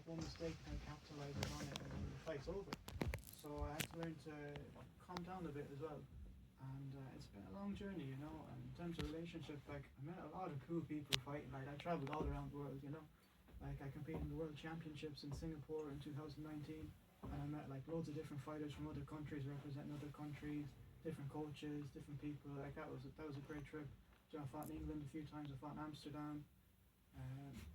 one mistake and I capitalizes on it, and then the fight's over. So I had to learn to calm down a bit as well. And it's been a long journey, you know. And in terms of relationship, like I met a lot of cool people fighting. Like I traveled all around the world, you know. Like I competed in the World Championships in Singapore in 2019, and I met like loads of different fighters from other countries representing other countries, different coaches, different people. Like that was a great trip. You know, I fought in England a few times. I fought in Amsterdam.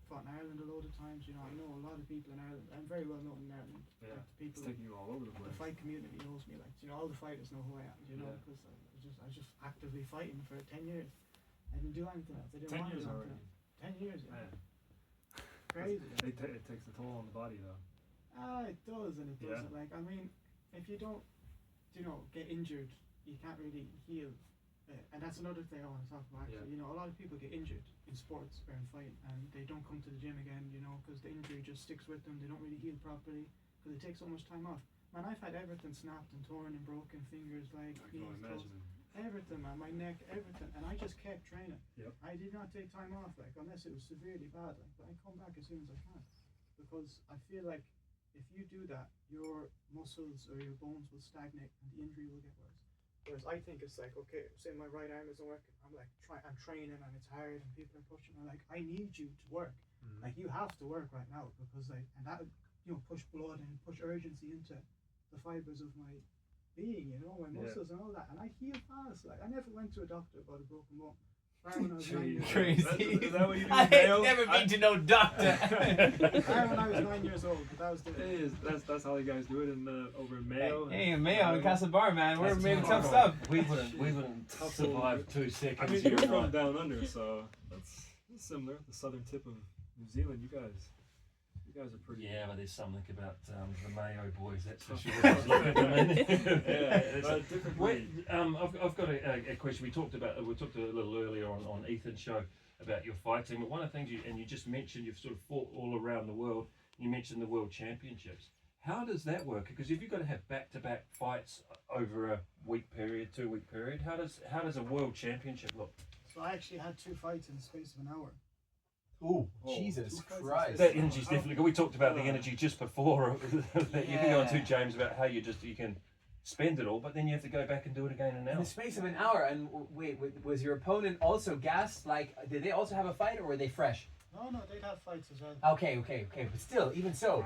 Fought in Ireland a load of times. You know, I know a lot of people in Ireland. I'm very well known in Ireland. Yeah, like, the people, it's taking you all over the place. The fight community knows me. Like, you know, all the fighters know who I am. You know, because I was just actively fighting for 10 years. I didn't do anything else. I didn't 10 want years to do already. 10 years. Yeah. Crazy. It takes a toll on the body, though. It does and it doesn't. Like, I mean, if you don't, you know, get injured, you can't really heal. And that's another thing I want to talk about. Actually, you know, a lot of people get injured in sports or in fight, and they don't come to the gym again. You know, because the injury just sticks with them. They don't really heal properly because it takes so much time off. Man, I've had everything snapped and torn and broken, fingers, legs, knees, toes, everything, man, my neck, everything, and I just kept training. Yep. I did not take time off, like, unless it was severely bad, like, but I come back as soon as I can, because I feel like if you do that, your muscles or your bones will stagnate and the injury will get worse. Whereas I think it's like, okay, say my right arm isn't working, I'm like, I'm training and it's hard and people are pushing, I'm like, I need you to work. Mm-hmm. Like, you have to work right now, because like, and that would, you know, push blood and push urgency into the fibers of my being, you know, my muscles and all that. And I heal fast. Like, I never went to a doctor about a broken bone. When I was 9 years Crazy. old. Is that what you do? I ain't never been to no doctor. When I was 9 years old, but that was the. That's how you guys do it in over in Mayo. Hey, in Mayo, in Castlebar, man, we're made of tough stuff. We wouldn't survive 2 seconds. I mean, you're from down under, so that's similar. The southern tip of New Zealand, you guys are pretty. Yeah, but there's something about the Mayo boys, that's for sure. Look at them. It's a different way. I've got a question. We talked a little earlier on Ethan's show about your fighting, but one of the things you just mentioned, you've sort of fought all around the world. You mentioned the World Championships. How does that work? Because if you've got to have back-to-back fights over a 2-week period, how does a World Championship look? So I actually had 2 fights in the space of an hour. Oh, Jesus Christ. That energy's definitely good. We talked about the energy just before. You can go on to James about how you can spend it all, but then you have to go back and do it again in an hour. In the space of an hour. And wait, was your opponent also gassed? Like, did they also have a fight, or were they fresh? No, they'd have fights as well. Okay. But still, even so,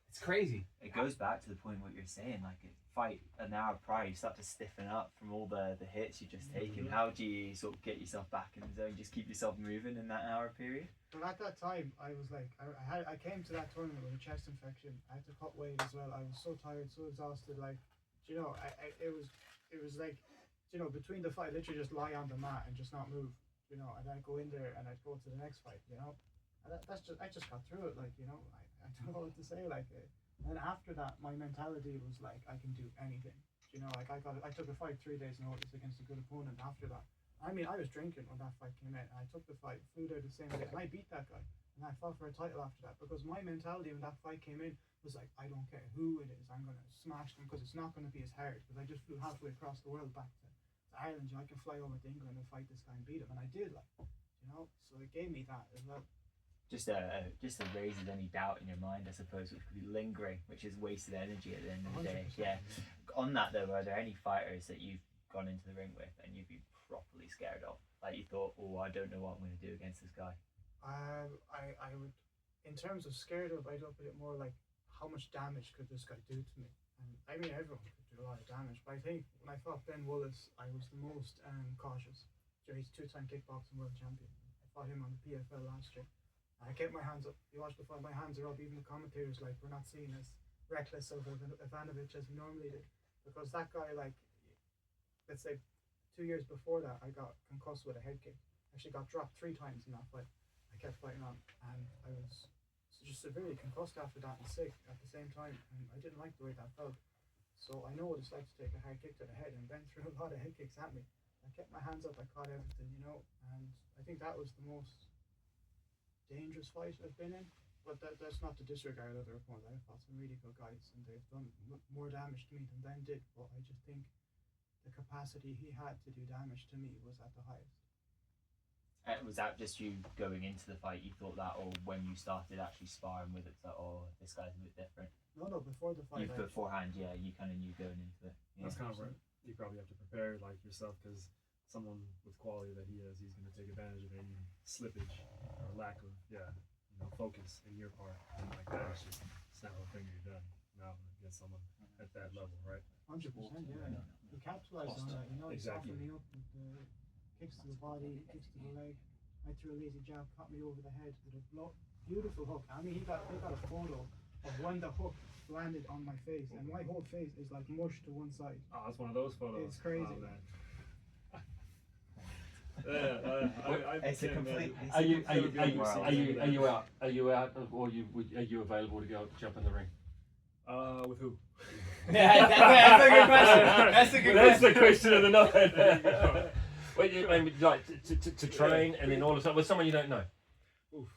it's crazy. It goes back to the point what you're saying. Like, a fight an hour prior, you start to stiffen up from all the hits you've just taken. How do you sort of get yourself back in the zone? Just keep yourself moving in that hour period? But at that time, I was like, I came to that tournament with a chest infection. I had to cut weight as well. I was so tired, so exhausted. Like, you know, it was like, you know, between the fight, I literally just lie on the mat and just not move. You know, and I'd go in there and I'd go to the next fight. You know, and I just got through it. Like, you know, I don't know what to say. Like, and after that, my mentality was like, I can do anything. You know, like I took a fight 3 days notice against a good opponent. After that, I mean, I was drinking when that fight came in, and I took the fight, flew there the same day, and I beat that guy, and I fought for a title after that, because my mentality when that fight came in was like, I don't care who it is, I'm going to smash them, because it's not going to be as hard, because I just flew halfway across the world back to Ireland. You know, I can fly over to England and fight this guy and beat him, and I did, like, you know, so it gave me that as well. Just raises any doubt in your mind, I suppose, which could be lingering, which is wasted energy at the end of the day. 100%. Yeah. On that though, are there any fighters that you've gone into the ring with and you've been properly scared of? Like, you thought, oh, I don't know what I'm going to do against this guy? I would, in terms of scared of, I'd look at it more like, how much damage could this guy do to me? And I mean, everyone could do a lot of damage, but I think when I fought Ben Willis, I was the most cautious. So he's 2-time kickboxing world champion. I fought him on the PFL last year. I kept my hands up. You watch the fight, my hands are up. Even the commentators, like, we're not seen as reckless of Ivanovic as we normally do, because that guy, like, let's say 2 years before that, I got concussed with a head kick. Actually got dropped 3 times in that fight. I kept fighting on, and I was just severely concussed after that and sick at the same time, and I didn't like the way that felt. So I know what it's like to take a hard kick to the head, and Ben threw a lot of head kicks at me. I kept my hands up, I caught everything, you know, and I think that was the most dangerous fight I've been in. But that's not to disregard other opponents. I've fought some really good guys, and they've done more damage to me than Ben did, but I just think the capacity he had to do damage to me was at the highest. Was that just you going into the fight? You thought that, or when you started actually sparring with it, that this guy's a bit different? No, before the fight. Beforehand, yeah, you kind of knew going into it. Yeah. That's kind of right. You probably have to prepare like yourself, because someone with quality that he has, he's going to take advantage of any slippage or lack of focus in your part, and like that, it's just snap a finger, you're done. Now against someone at that level, right? 100%, yeah. He capitalized on that, he Exactly. softened me up with the kicks to the body, kicks to the leg. I threw a lazy jab, caught me over the head with a beautiful hook. I mean, they got a photo of when the hook landed on my face, and my whole face is like mush to one side. Oh, it's one of those photos. It's crazy. Oh, man. It's a complete. Are you out? Are you out, or are you available to go jump in the ring? With who? Yeah, that's a good question. That's a good That's question. the question of the night. Well, you mean like to train, and then all of a sudden with someone you don't know. Oof.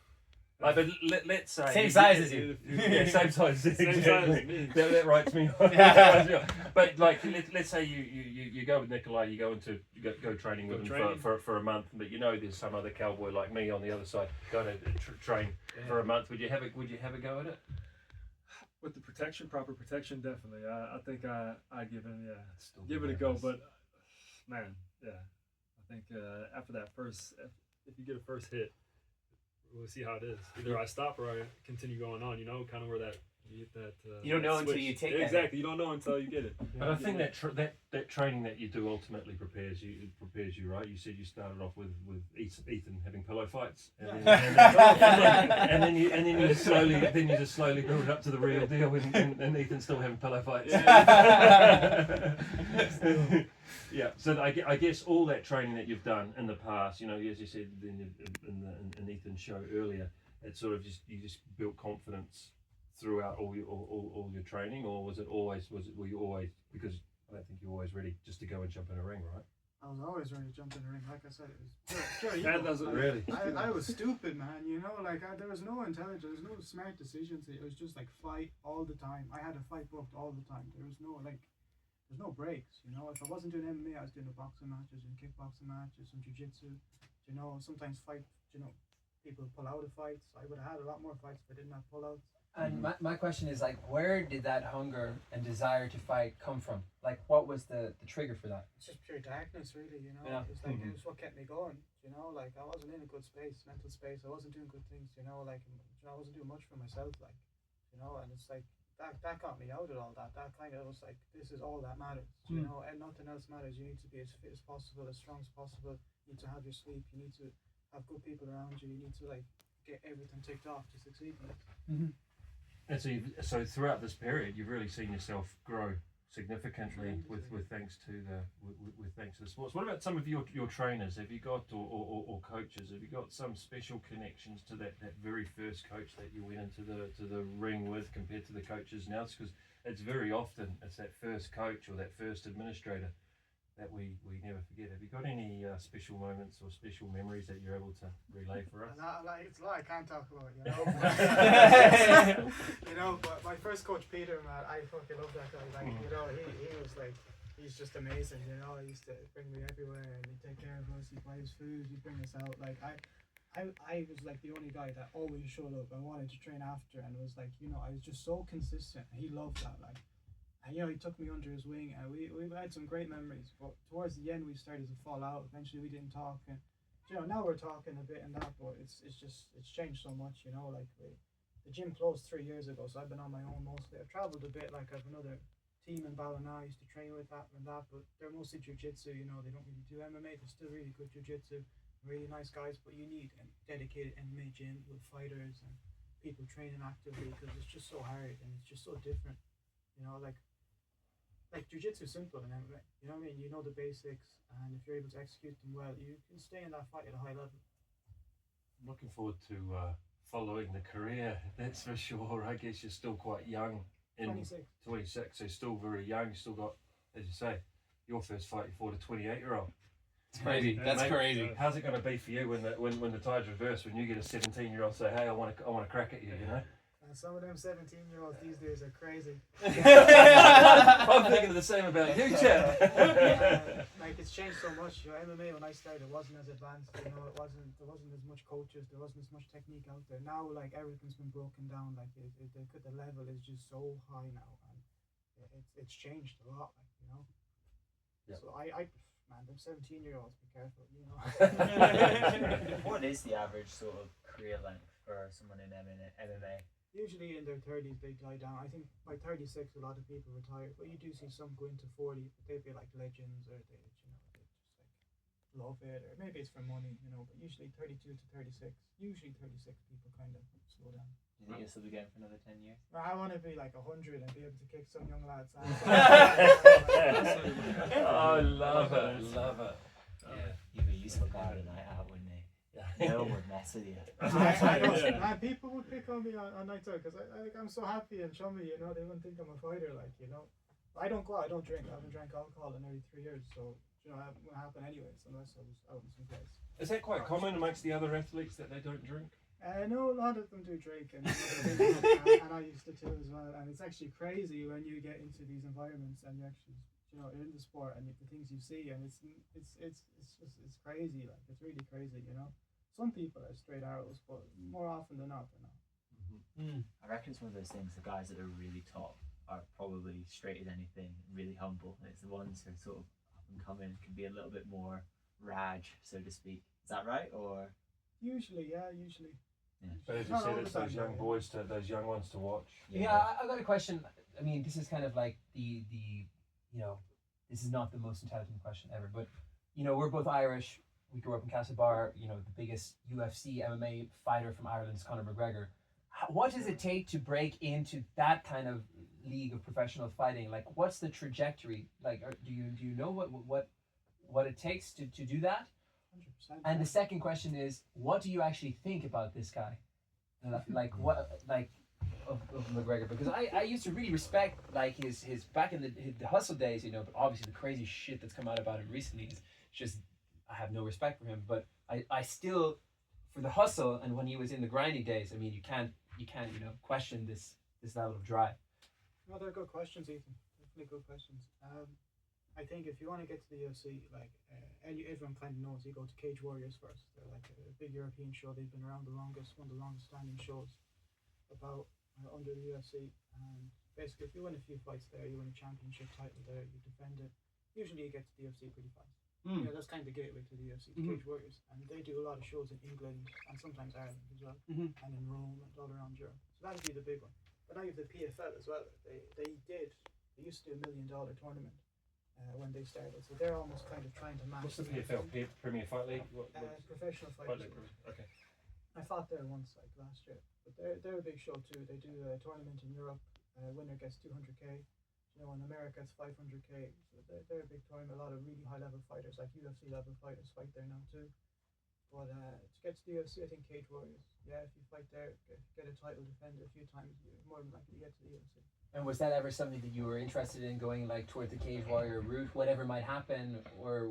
Like, but let's say Same size as you. Yeah, same size. Same Exactly. size as me. That writes me off. Yeah. But like, let's say you go with Nikola, you go training with him for a month, but there's some other cowboy like me on the other side going to train for a month. Would you have a go at it? With the proper protection, definitely. I think I give it, Still give be it a go. nervous. But man, I think after that if you get a first hit, we'll see how it is. Either I stop or I continue going on. Kind of where you get that. You don't know that until switch. you take that. Exactly. You don't know until you get it. But I think that training that you do ultimately prepares you, right? You said you started off with Ethan having pillow fights, and then you just slowly build it up to the real deal, and Ethan's still having pillow fights. Yeah. So I guess all that training that you've done in the past, as you said in Ethan's show earlier, it sort of you just built confidence throughout all your training, or were you always, because I don't think you're always ready just to go and jump in a ring, right? I was always ready to jump in the ring. Like I said, it was pure That ego. doesn't really. I was stupid, man. There was no intelligence, there was no smart decisions. It was just like fight all the time. I had a fight booked all the time. There's no breaks. If I wasn't doing MMA, I was doing the boxing matches and kickboxing matches, some jiu-jitsu. Sometimes people pull out of fights. I would have had a lot more fights if I didn't have pull-outs. And my question is, like, where did that hunger and desire to fight come from? Like, what was the trigger for that? It's just pure darkness, really. Yeah. It's like it was what kept me going. Like I wasn't in a good space, mental space. I wasn't doing good things. Like I wasn't doing much for myself. Like, and it's like that got me out of all that. That kind of was like, this is all that matters. And nothing else matters. You need to be as fit as possible, as strong as possible. You need to have your sleep. You need to have good people around you. You need to like get everything ticked off to succeed in it. Mm-hmm. And so throughout this period, you've really seen yourself grow significantly with thanks to the sports. What about some of your trainers? Have you got or coaches? Have you got some special connections to that very first coach that you went into the ring with compared to the coaches now? Because it's very often it's that first coach or that first administrator that we never forget. Have you got any special moments or special memories that you're able to relay for us? It's a lot I can't talk about, But my first coach, Peter, man, I fucking love that guy. Like, he was like, he's just amazing. He used to bring me everywhere and he'd take care of us. He'd buy us food. He'd bring us out. Like, I was like the only guy that always showed up and wanted to train after, and it was like, I was just so consistent. He loved that, like. And he took me under his wing, and we had some great memories. But towards the end, we started to fall out. Eventually, we didn't talk, and now we're talking a bit and that. But it's changed so much. Like the gym closed 3 years ago, so I've been on my own mostly. I've traveled a bit. Like I have another team in Ballina I used to train with that, but they're mostly jiu-jitsu. They don't really do MMA. They're still really good jiu-jitsu, really nice guys. But you need a dedicated MMA gym with fighters and people training actively, because it's just so hard and it's just so different. Like jiu-jitsu is simple in MMA. You know what I mean? You know the basics, and if you're able to execute them well, you can stay in that fight at a high level. I'm looking forward to following the career. That's for sure. I guess you're still quite young. 26, so still very young. You still got, as you say, your first fight you fought a 28-year-old. It's crazy. That's crazy. How's it going to be for you when the tides reverse? When you get a 17-year-old say, "Hey, I want to crack at you," Some of them 17-year-olds these days are crazy. I'm thinking the same about you, chap. Like it's changed so much. You know, MMA when I started wasn't as advanced. You know, there wasn't as much coaches. There wasn't as much technique out there. Now, like everything's been broken down. Like the level is just so high now, and it's changed a lot. Like you know. Yep. So man, them 17-year-olds, be careful. You know. What is the average sort of career length for someone in MMA? Usually in their 30s they die down. I think by 36 a lot of people retire, but you do see some go into 40. But they'd be like legends, or they just like love it, or maybe it's for money, you know. But usually 32 to 36, usually 36 people kind of slow down. Do you think you'll still be going for another 10 years? I want to be like 100 and be able to kick some young lads' ass. Oh, love it, love it. Yeah. You'd be a useful guy on a night out, wouldn't he? No one would mess with you. I know, man, people would pick on me on nights out because I'm so happy and chummy, you know. They wouldn't think I'm a fighter, like, you know. I don't go out, I don't drink. I haven't drank alcohol in nearly 3 years, so you know, it wouldn't happen anyways unless I was out in some place. Is that quite common amongst the other athletes that they don't drink? I know a lot of them do drink, and and I used to too as well. And it's actually crazy when you get into these environments and you actually, you know, in the sport and the things you see, and it's crazy. Like it's really crazy, you know. Some people are straight arrows, but more often than not, they're not. I reckon it's one of those things. The guys that are really top are probably straight as anything, really humble. And it's the ones who are sort of up and coming, can be a little bit more raj, so to speak. Is that right? Or Usually, yeah, usually. Yeah. But as you Not said, all it's the those time, young though, boys, those young ones to watch. Yeah, I got a question. I mean, this is kind of like the you know, this is not the most intelligent question ever, but you know, we're both Irish. We grew up in Castlebar. You know, the biggest UFC MMA fighter from Ireland is Conor McGregor. What does it take to break into that kind of league of professional fighting? Like, what's the trajectory? Like, do you know what it takes to do that? 100%. And the second question is, what do you actually think about this guy? Like what, like of McGregor? Because I used to really respect like his back in the hustle days, you know. But obviously the crazy shit that's come out about him recently is just, I have no respect for him. But I still, for the hustle and when he was in the grinding days, I mean, you can't you know question this level of drive. No, they're good questions, Ethan. Definitely good questions. I think if you want to get to the UFC, like everyone kind of knows, you go to Cage Warriors first. They're like a big European show. They've been around the longest, one of the longest standing shows about under the UFC. And basically, if you win a few fights there, you win a championship title there, you defend it. Usually, you get to the UFC pretty fast. You know, that's kind of the gateway to the UFC, the Cage Warriors, and they do a lot of shows in England and sometimes Ireland as well, and in Rome and all around Europe. So that'd be the big one. But now you have the PFL as well. They used to do $1 million tournament. When they started, so they're almost kind of trying to match. What's the PFL? Premier Fight League? Professional Fight fighters. League. Okay. I fought there once, like last year, but they're a big show too. They do a tournament in Europe. Winner gets 200k. You know, in America it's 500k. So they're a big tournament. A lot of really high level fighters, like UFC level fighters, fight there now too. But to get to the UFC, I think Cage Warriors. Yeah, if you fight there, get a title, defend it a few times, you're more than likely to get to the UFC. And was that ever something that you were interested in, going like toward the Cage Warrior route, whatever might happen, or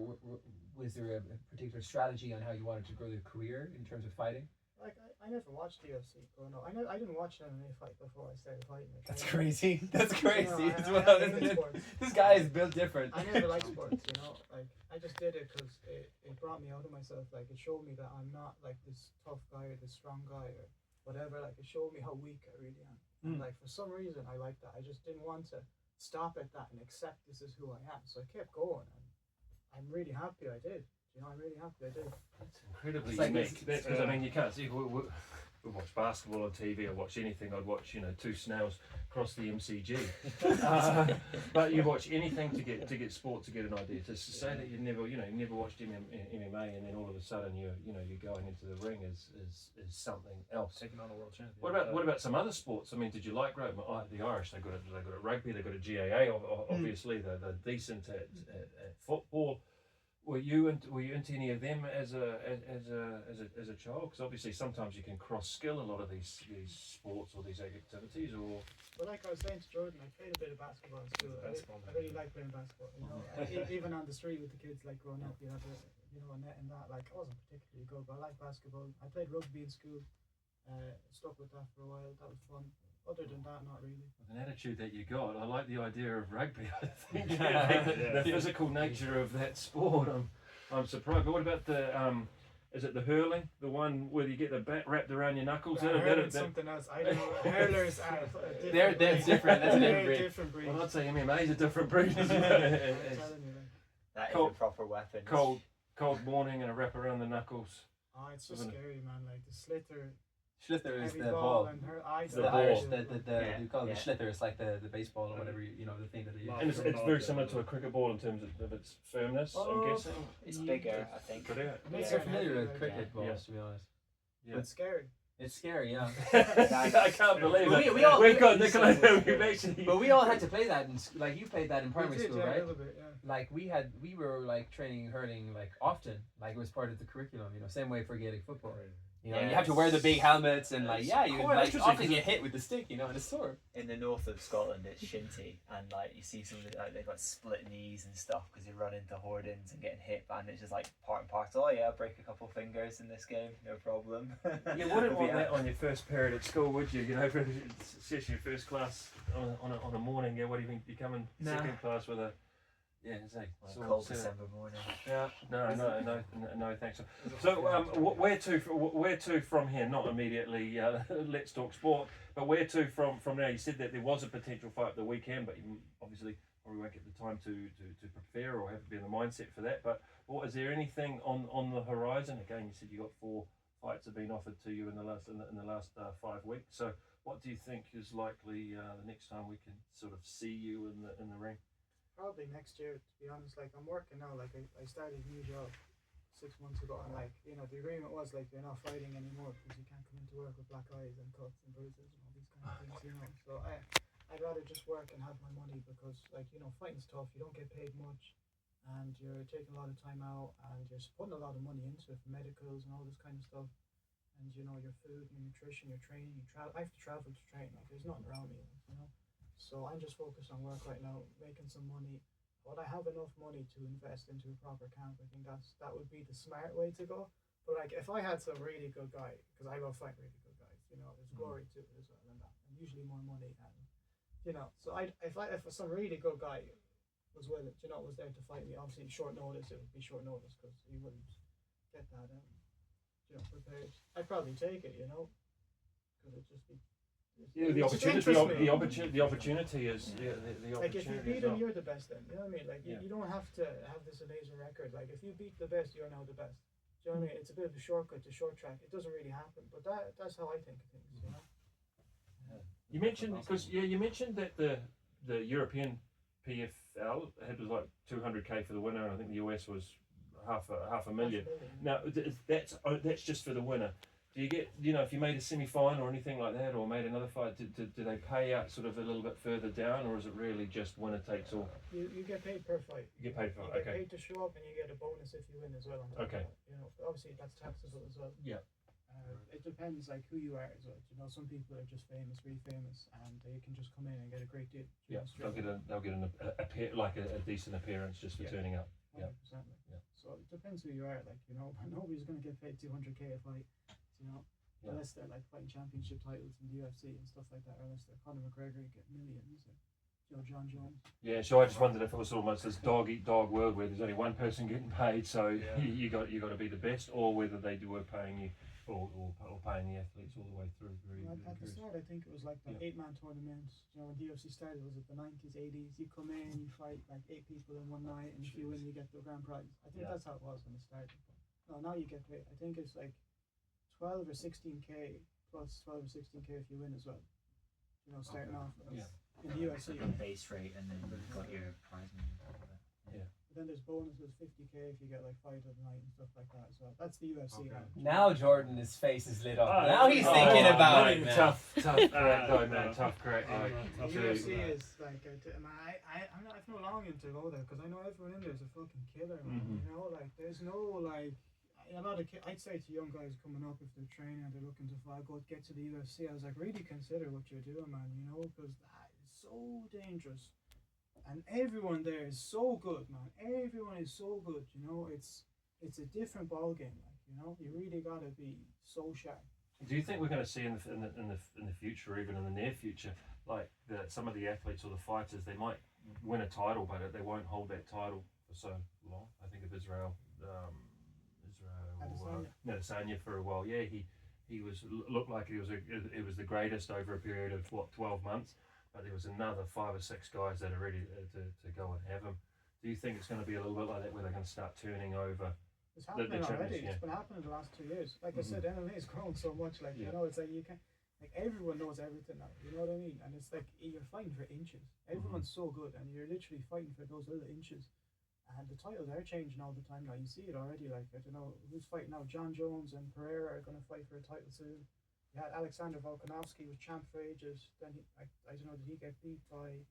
was there a particular strategy on how you wanted to grow your career in terms of fighting? Like I never watched the UFC growing up. I didn't watch an MMA fight before I started fighting. That's crazy. That's crazy as I well, hate isn't it? sports. This guy is built different. I never liked sports, you know. Like I just did it because it brought me out of myself. Like it showed me that I'm not like this tough guy or this strong guy or whatever. Like it showed me how weak I really am. And like for some reason I liked that. I just didn't want to stop at that and accept this is who I am. So I kept going, and I'm really happy I did. You know, I'm really happy I did. That's incredibly It's like unique. That's because I mean, you can't see. We watch basketball on TV. I watch anything. I'd watch, you know, two snails cross the MCG. But you watch anything to get sport, to get an idea. To say that you never watched MMA, and then all of a sudden you're going into the ring is something else. Taking on a world champion. What about some other sports? I mean, did you like rugby? The Irish, they got a rugby, they got a GAA. Obviously, they're decent at football. Were you into any of them as a child? Because obviously sometimes you can cross skill a lot of these sports or these activities. Or But like I was saying to Jordan, I played a bit of basketball in school. I really like playing basketball. You know, even on the street with the kids, like growing up, you have a net and that. Like I wasn't particularly good, but I like basketball. I played rugby in school. Stuck with that for a while. That was fun. other than that, not really. With an attitude that you got, I like the idea of rugby. I think Yeah. the physical nature of that sport. I'm surprised. But what about the is it the hurling? The one where you get the bat wrapped around your knuckles? Hurling's something else. I don't know. Hurlers are a They're different breed. different. That's a They're different breed. different breed. Well, I'd say MMA's a different breed. I'm Isn't telling it? you. That is Cold- a proper weapon. Cold morning and a wrap around the knuckles. Oh, it's so Isn't it? scary, man. Like the sliotar, Schlither is heavy the ball, ball. and her eyes. The The ball. Irish, the Yeah, you call it yeah. the Schlither. It's like the baseball or whatever, the thing that they use. Wow. And it's very similar to a cricket ball in terms of its firmness, I'm Oh. guessing. It's bigger, I think. Pretty I'm not Yeah, so familiar yeah, with yeah. cricket balls, Yeah. to be honest. Yeah. It's scary. It's scary, yeah. I can't believe Well, it. we all- We've got Nikola Ivanovic. But we all had to play that like you played that in We primary did, school, yeah, right? a little bit, yeah. Like we were like training hurling like often, like it was part of the curriculum, same way for Gaelic football. You Yeah, have to wear the big helmets and it's you quite like interesting often 'cause get hit with the stick, and it's sore. In the north of Scotland, it's shinty, and like you see some of the, like they've got split knees and stuff because they run into hoardings and getting hit, and it's just like part and parcel. Oh yeah, I'll break a couple fingers in this game, no problem. You wouldn't want Yeah. that on your first period at school, would you? For especially your first class on a morning. Yeah, what do you think? You come in Nah. second class with a it's like On a sort of cold setup. December morning. Yeah, no, thanks. So, where to from here? Not immediately. Let's talk sport, but where to from now? You said that there was a potential fight the weekend, but you obviously probably won't get the time to prepare or have to be in the mindset for that. But is there anything on the horizon? Again, you said you got 4 fights have been offered to you in the last 5 weeks. So, what do you think is likely the next time we can sort of see you in the ring? Probably next year, to be honest. Like I'm working now. Like I started a new job 6 months ago, and like the agreement was like you're not fighting anymore because you can't come into work with black eyes and cuts and bruises and all these kind of things. So I'd rather just work and have my money because fighting's tough. You don't get paid much, and you're taking a lot of time out, and you're putting a lot of money into it for medicals and all this kind of stuff. And your food, your nutrition, your training. I have to travel to train. Like there's nothing around me. So I'm just focused on work right now, making some money. But I have enough money to invest into a proper camp. I think that would be the smart way to go. But like if I had some really good guy, because I love fighting really good guys, there's glory to it as well, and that, and usually more money, and So if some really good guy was willing, was there to fight me, obviously short notice, it would be short notice because he wouldn't get that, prepared. I'd probably take it, because it'd just be. Yeah, the opportunity is the Like if you opportunity beat as him, well. you're the best. Then you know what I mean. Like Yeah. you don't have to have this amazing record. Like if you beat the best, you're now the best. Do you know what I mean? It's a bit of a shortcut to short track. It doesn't really happen, but that's how I think of things. You mentioned that the European PFL had was like 200K for the winner, and I think the US was half a million. Now that's just for the winner. Do you get if you made a semi-final or anything like that, or made another fight, do they pay out sort of a little bit further down, or is it really just winner takes all? You get paid per fight. You get paid for You it. get Okay. paid to show up, and you get a bonus if you win as well. On top Okay. Of that. Obviously that's taxable as well. Yeah. It depends like who you are as well. Some people are just famous, really famous, and they can just come in and get a great deal. Yeah, they'll get a decent appearance just for Yeah. turning up. 100%. Yeah. So it depends who you are. Like nobody's going to get paid 200K a fight. Yeah. Unless they're like fighting championship titles in the UFC and stuff like that, or unless they're Conor McGregor, you get millions. Or John Jones. Yeah, so I just wondered if it was almost this dog eat dog world where there's only one person getting paid, so Yeah. you got to be the best, or whether they were paying you or paying the athletes all the way through. Very, Well, very at the curious. start, I think it was like the 8-man tournament. When the UFC started, was it the 90s, 80s? You come in, you fight like 8 people in one night, and if you win, you get the grand prize. I think Yeah. that's how it was when it started. No, now you get paid. I think it's like 12 or 16K plus 12 or 16K if you win as well. Starting off. Yeah. In the UFC. Like a base rate, and then you've got your prize money on top of it. But then there's bonuses, 50K if you get like fight of the night and stuff like that as well. That's the UFC Okay. now. Now Jordan's face is lit up. Oh, now he's oh, thinking oh, about no, it, man. Tough crack, though, man. no. Tough crack. Oh, Like, no, The tough UFC crack. is like, I've no longing to go there because I know everyone in there is a fucking killer, man. Mhm. Like there's no like a lot of I'd say to young guys coming up if they're training and they're looking to fight, go get to the UFC. I was like, really consider what you're doing, man. Because that is so dangerous, and everyone there is so good, man. Everyone is so good. It's a different ball game. Like you really gotta be so sharp. Do you think we're going to see in the future, or even in the near future, like some of the athletes or the fighters, they might win a title, but they won't hold that title for so long? I think of Israel, Adesanya for a while. Yeah, he looked like he was the greatest over a period of 12 months, but there was another 5 or 6 guys that are ready to go and have him. Do you think it's going to be a little bit like that, where they're going to start turning over? It's happening already. Yeah. It's been happening the last 2 years. Like I said, MMA has grown so much. Like, you know, it's like you can, like everyone knows everything now. You know what I mean? And it's like you're fighting for inches. Everyone's so good, and you're literally fighting for those little inches. And the titles are changing all the time now. You see it already. Like, I don't know who's fighting now. John Jones and Pereira are going to fight for a title soon. You had Alexander Volkanovski was champ for ages. Then I don't know, did he get beat by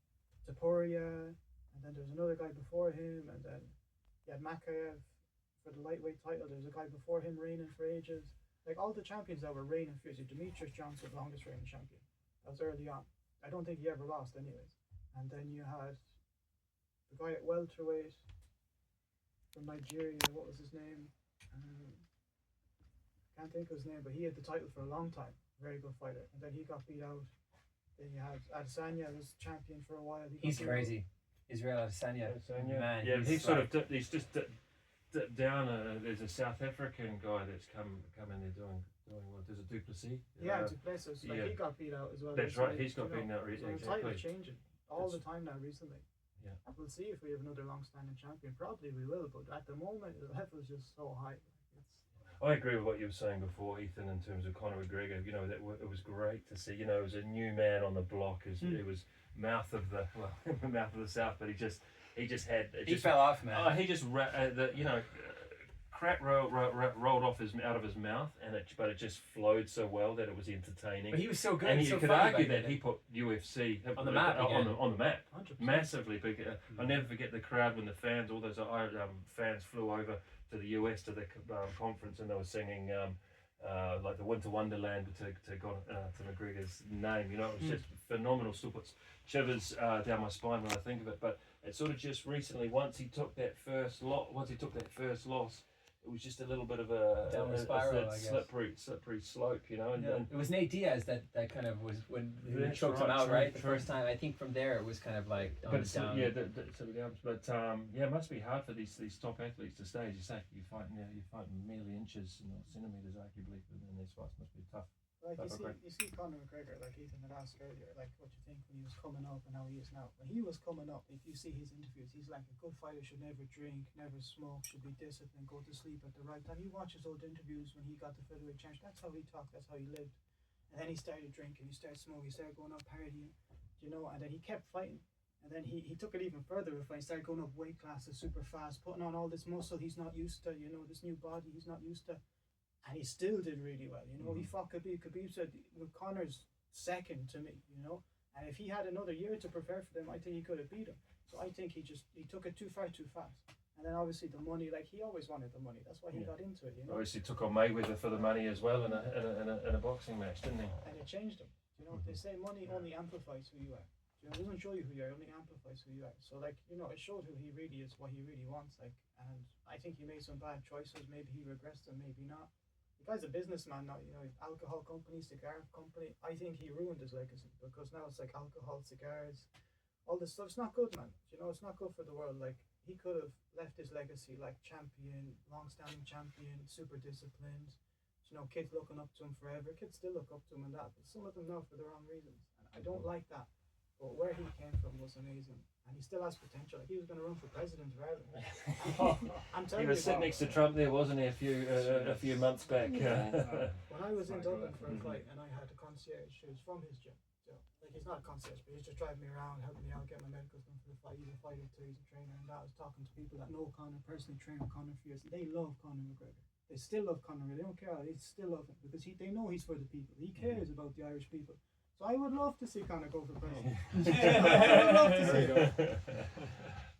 Topuria? And then there was another guy before him. And then you had Makayev for the lightweight title. There was a guy before him reigning for ages. Like all the champions that were reigning fiercely. Demetrius Johnson, the longest reigning champion. That was early on. I don't think he ever lost, anyways. And then you had the guy at welterweight from Nigeria. What was his name? Can't think of his name, but he had the title for a long time. Very good fighter. And then he got beat out. Then you had Adesanya was champion for a while. He's crazy. Israel Adesanya. Man, yeah, he's sort of he's just dipped down. There's a South African guy that's come in there doing well. There's a Duplessis. Yeah, Duplessis. Like he got beat out as well. That's right. He's got beaten out recently. The title's changing all the time now recently. Yeah. We'll see if we have another long-standing champion. Probably we will, but at the moment the level is just so high. I agree with what you were saying before, Ethan, in terms of Conor McGregor. You know, it was great to see. You know, it was a new man on the block. It was mouth of the South, but he just had. He fell off, man. He just crap rolled off out of his mouth, but it just flowed so well that it was entertaining. But he was so good. And you could argue that he put UFC on the map on the map 100%. massively. I'll never forget the crowd when all those fans flew over to the US to the conference, and they were singing like the Winter Wonderland to McGregor's name. You know, it was just phenomenal. Still puts shivers down my spine when I think of it. But it sort of just recently, once he took that first loss, it was just a little bit of a spiral, slippery slope, you know. And it was Nate Diaz that kind of was when he choked him out, right? The first time. I think from there it was kind of like down. Yeah, but it must be hard for these top athletes to stay. As you say, you're fighting merely inches, centimeters, arguably, and these fights must be tough. Like you see Conor McGregor, like Ethan had asked earlier, like what you think when he was coming up and how he is now. When he was coming up, if you see his interviews, he's like a good fighter should never drink, never smoke, should be disciplined, go to sleep at the right time. You watch his old interviews when he got the featherweight challenge, that's how he talked, that's how he lived. And then he started drinking, he started smoking, he started going out partying, you know, and then he kept fighting. And then he took it even further with when he started going up weight classes super fast, putting on all this muscle he's not used to, you know, this new body he's not used to. And he still did really well, you know. He fought Khabib. Khabib said, well, Conor's second to me, you know. And if he had another year to prepare for them, I think he could have beat him. So I think he took it too far too fast. And then obviously the money, like he always wanted the money. That's why he got into it, you know. Obviously took on Mayweather for the money as well in a boxing match, didn't he? And it changed him. You know, they say money only amplifies who you are. You know, it doesn't show you who you are, it only amplifies who you are. So like, you know, it showed who he really is, what he really wants. Like, and I think he made some bad choices. Maybe he regressed them, maybe not. The guy's a businessman now, you know, alcohol company, cigar company. I think he ruined his legacy because now it's like alcohol, cigars, all this stuff. It's not good, man. You know, it's not good for the world. Like, he could have left his legacy like champion, long-standing champion, super disciplined. You know, kids looking up to him forever. Kids still look up to him and that, but some of them now for the wrong reasons. And I don't like that. But where he came from was amazing. And he still has potential. Like he was going to run for president, rather. I'm telling you. He was sitting next to Trump there, wasn't he, a few months back? When I was in Dublin for a fight and I had a concierge who was from his gym. So, like he's not a concierge, but he's just driving me around, helping me out, get my medicals done for the fight. He's a fighter too, he's a trainer. And I was talking to people that know Conor, personally trained with Conor for years. They love Conor McGregor. They still love Conor. They don't care. They still love him because they know he's for the people. He cares about the Irish people. So I would love to see Conor go for president. I would love to see it.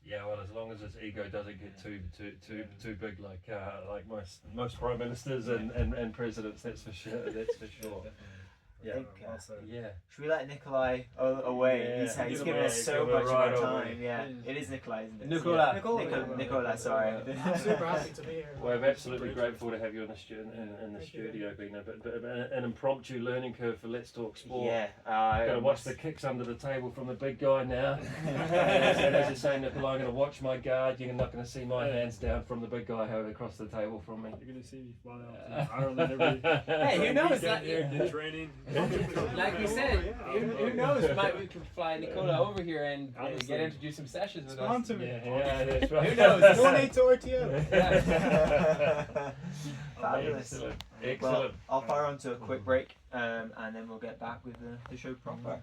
Yeah, well, as long as his ego doesn't get too big, like most prime ministers and presidents, that's for sure. Yeah. think, well said. Yeah. should we let Nikolai away? Yeah. He's Give given him us a- so give him a much of ride our over. time. Yeah, Yeah. it is Nikolai, isn't it? Nicola. Nicola, sorry. I'm super happy to be here. Well, we're absolutely grateful to have you in the, in the Thank you. studio, Bina. But an impromptu learning curve for Let's Talk Sport. Yeah, Got to watch the kicks under the table from the big guy now. And as you're saying, Nicola, I'm going to watch my guard. You're not going to see my hands down from the big guy over across the table from me. You're gonna see me fly out to Ireland every Hey, who knows? weekend here, get training. Like we said, who knows? We could fly Nikola over here and Honestly. get him to do some sessions with Come on us. to me. Yeah, that's right. Who knows? Donate to RTL. Fabulous. Excellent. Well, Excellent. I'll fire on to a quick break, and then we'll get back with the show proper.